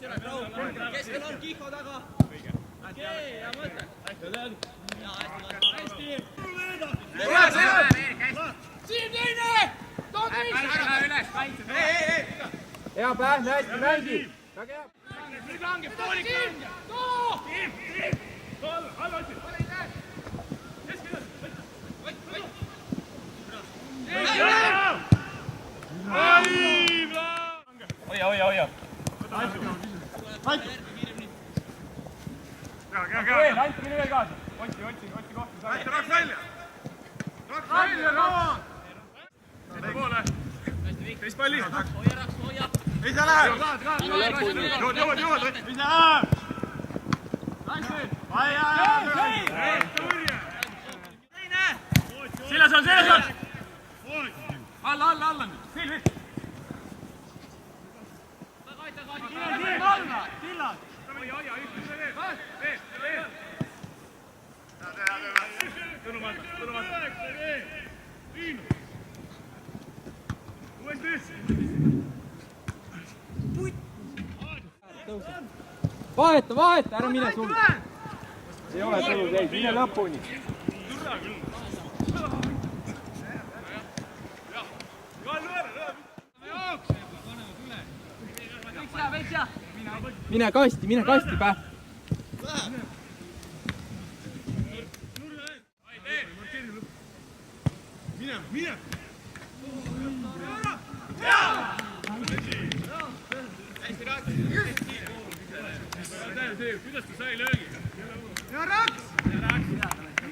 keskel on Kihko taga. Okei, hea mõte. Hästi. Siim teine! Hea Pähn, hästi mängi! Väga hea! Nüüd langeb poolik! Too! Hoia! Anti mine veel kaasa! Otsi kohta! Raks välja! Tee poole! Teist palli! Ei saa läheb! Jood! Ei saa läheb! Seljas on! Alla! Silvi! Tillad! Vaheta, ära mine sul! Ei ole sul, ei, mine lõpuni! Mine kasti, Päh! Mine! Kuidas ta sai löögi? Ja Raks!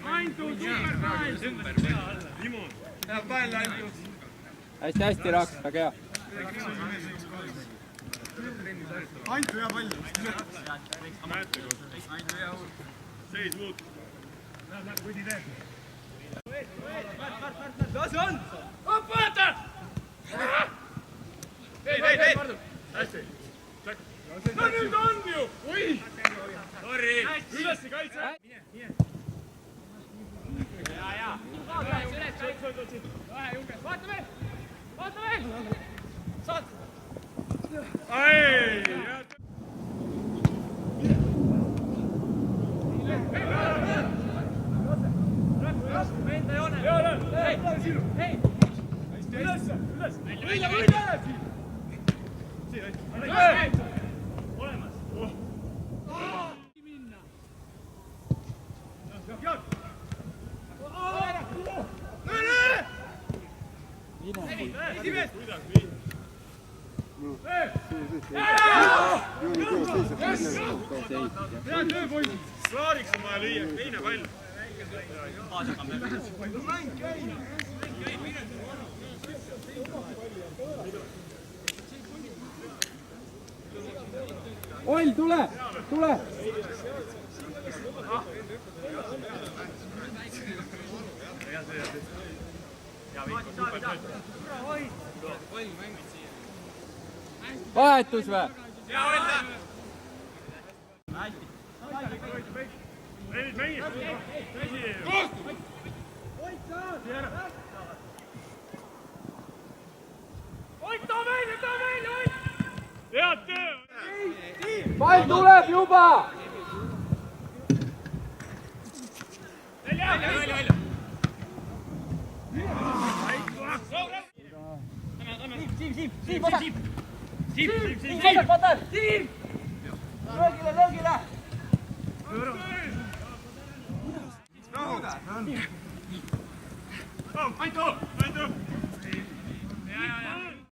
Antu, super peal! Limon! Hea pall, Antu! Hästi, Raks, väga hea! Antu, hea pall! Näete koos? Seis muut! Läheb, võdi teeb! Kas on? Õpeta! Ei! Hästi! No nüüd on ju! Oi! Sorry! Ülesse kaitse! Mine! Jaa! Vaatame! Saad! Ai! Enda joone! Hei! Üles! Võida! Olemas! Minna! Esimest! Hea töö, poisid! Klaariks on vaja lüüa, teine pall! Oll, tule! Vahetus või? Hea Olda! Ei, mängib! Oit, too välja! Head töö! Pall tuleb juba! Välja! Siim! Löögile! Antu!